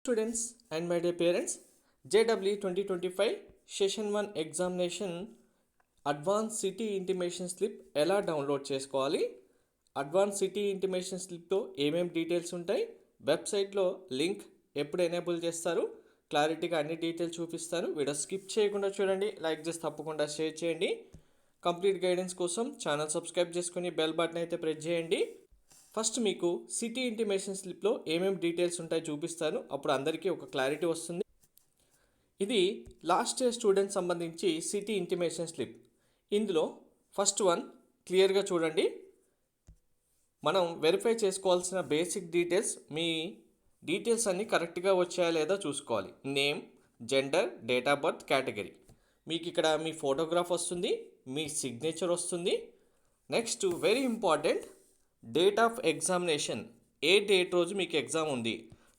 Students and my dear parents, JW 2025 Session 1 Examination advance city intimation slip ఎలా download చేసుకోవాలి, advance city intimation స్లిప్లో ఏమేమి details ఉంటాయి, వెబ్సైట్లో link ఎప్పుడు ఎనేబుల్ చేస్తారు, క్లారిటీగా అన్ని డీటెయిల్స్ చూపిస్తాను. వీడియో స్కిప్ చేయకుండా చూడండి, లైక్ చేసి తప్పకుండా షేర్ చేయండి. కంప్లీట్ గైడెన్స్ కోసం ఛానల్ సబ్స్క్రైబ్ చేసుకుని బెల్ బటన్ అయితే ప్రెస్ చేయండి. ఫస్ట్ మీకు సిటీ ఇంటిమేషన్ స్లిప్లో ఏమేమి డీటెయిల్స్ ఉంటాయో చూపిస్తాను, అప్పుడు అందరికీ ఒక క్లారిటీ వస్తుంది. ఇది లాస్ట్ ఇయర్ స్టూడెంట్స్ సంబంధించి సిటీ ఇంటిమేషన్ స్లిప్. ఇందులో ఫస్ట్ వన్ క్లియర్గా చూడండి. మనం వెరిఫై చేసుకోవాల్సిన బేసిక్ డీటెయిల్స్, మీ డీటెయిల్స్ అన్నీ కరెక్ట్గా వచ్చాయా లేదా చూసుకోవాలి. Name, gender, date of birth, category. మీకు ఇక్కడ మీ ఫోటోగ్రాఫ్ వస్తుంది, మీ సిగ్నేచర్ వస్తుంది. Next very important, date of examination. A date రోజు మీకు ఎగ్జామ్ ఉంది,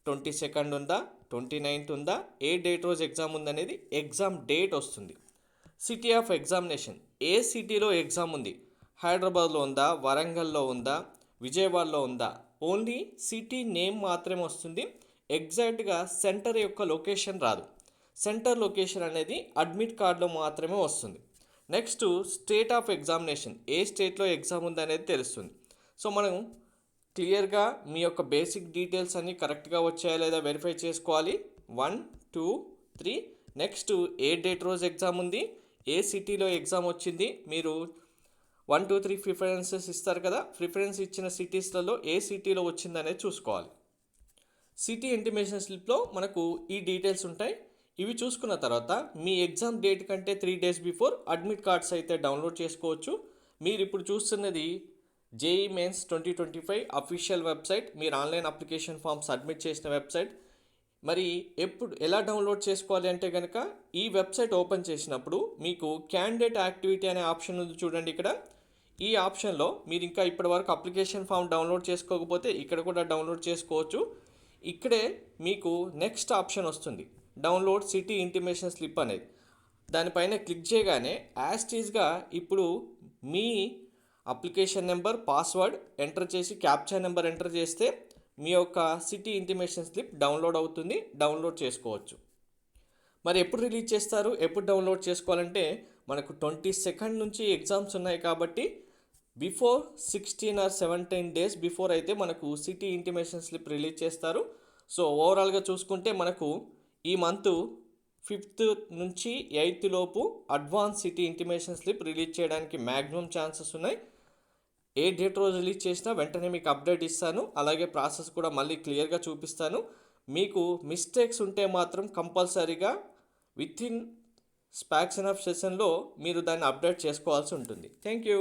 22nd ఉందా, 29th ఉందా, ఏ డేట్ రోజు ఎగ్జామ్ ఉందనేది ఎగ్జామ్ డేట్ వస్తుంది. సిటీ ఆఫ్ ఎగ్జామినేషన్, ఏ సిటీలో ఎగ్జామ్ ఉంది, హైదరాబాద్లో ఉందా, వరంగల్లో ఉందా, విజయవాడలో ఉందా, ఓన్లీ సిటీ నేమ్ మాత్రమే వస్తుంది. ఎగ్జాక్ట్గా సెంటర్ యొక్క లొకేషన్ రాదు. సెంటర్ లొకేషన్ అనేది అడ్మిట్ కార్డులో మాత్రమే వస్తుంది. నెక్స్ట్ స్టేట్ ఆఫ్ ఎగ్జామినేషన్, ఏ స్టేట్లో ఎగ్జామ్ ఉందనేది తెలుస్తుంది. సో మనం క్లియర్గా మీ యొక్క బేసిక్ డీటెయిల్స్ అన్నీ కరెక్ట్గా వచ్చాయా లేదా వెరిఫై చేసుకోవాలి. 1, 2, 3. నెక్స్ట్ ఏ డేట్ రోజు ఎగ్జామ్ ఉంది, ఏ సిటీలో ఎగ్జామ్ వచ్చింది. మీరు 1, 2, 3 ప్రిఫరెన్సెస్ ఇస్తారు కదా, ప్రిఫరెన్స్ ఇచ్చిన సిటీస్లలో ఏ సిటీలో వచ్చిందనేది చూసుకోవాలి. సిటీ ఇంటిమేషన్ స్లిప్లో మనకు ఈ డీటెయిల్స్ ఉంటాయి. ఇవి చూసుకున్న తర్వాత మీ ఎగ్జామ్ డేట్ కంటే 3 days బిఫోర్ అడ్మిట్ కార్డ్స్ అయితే డౌన్లోడ్ చేసుకోవచ్చు. మీరు ఇప్పుడు చూస్తున్నది JEE Mains 2025 అఫీషియల్ వెబ్సైట్, మీరు ఆన్లైన్ అప్లికేషన్ ఫామ్ సబ్మిట్ చేసిన వెబ్సైట్. మరి ఎలా డౌన్లోడ్ చేసుకోవాలి అంటే కనుక, ఈ వెబ్సైట్ ఓపెన్ చేసినప్పుడు మీకు క్యాండిడేట్ యాక్టివిటీ అనే ఆప్షన్ ఉంది చూడండి. ఇక్కడ ఈ ఆప్షన్లో మీరు ఇంకా ఇప్పటివరకు అప్లికేషన్ ఫామ్ డౌన్లోడ్ చేసుకోకపోతే ఇక్కడ కూడా డౌన్లోడ్ చేసుకోవచ్చు. ఇక్కడే మీకు నెక్స్ట్ ఆప్షన్ వస్తుంది, డౌన్లోడ్ సిటీ ఇంటిమేషన్ స్లిప్ అనేది. దానిపైన క్లిక్ చేయగానే యాస్టీస్గా ఇప్పుడు మీ అప్లికేషన్ నెంబర్, పాస్వర్డ్ ఎంటర్ చేసి క్యాప్చా నెంబర్ ఎంటర్ చేస్తే మీ యొక్క సిటీ ఇంటిమేషన్ స్లిప్ డౌన్లోడ్ అవుతుంది, డౌన్లోడ్ చేసుకోవచ్చు. మరి ఎప్పుడు రిలీజ్ చేస్తారు, ఎప్పుడు డౌన్లోడ్ చేసుకోవాలంటే మనకు 22nd నుంచి ఎగ్జామ్స్ ఉన్నాయి కాబట్టి బిఫోర్ 16 or 17 days బిఫోర్ అయితే మనకు సిటీ ఇంటిమేషన్ స్లిప్ రిలీజ్ చేస్తారు. సో ఓవరాల్గా చూసుకుంటే మనకు ఈ మంత్ 5th నుంచి 8th లోపు advance city intimation slip release చేయడానికి మ్యాక్సిమం ఛాన్సెస్ ఉన్నాయి. ఏ డేట్ రోజు రిలీజ్ చేసినా వెంటనే మీకు అప్డేట్ ఇస్తాను. అలాగే ప్రాసెస్ కూడా మళ్ళీ క్లియర్గా చూపిస్తాను. మీకు మిస్టేక్స్ ఉంటే మాత్రం కంపల్సరీగా విత్ ఇన్ స్పాక్షన్ ఆఫ్ సెషన్లో మీరు దాన్ని అప్డేట్ చేసుకోవాల్సి ఉంటుంది. Thank you.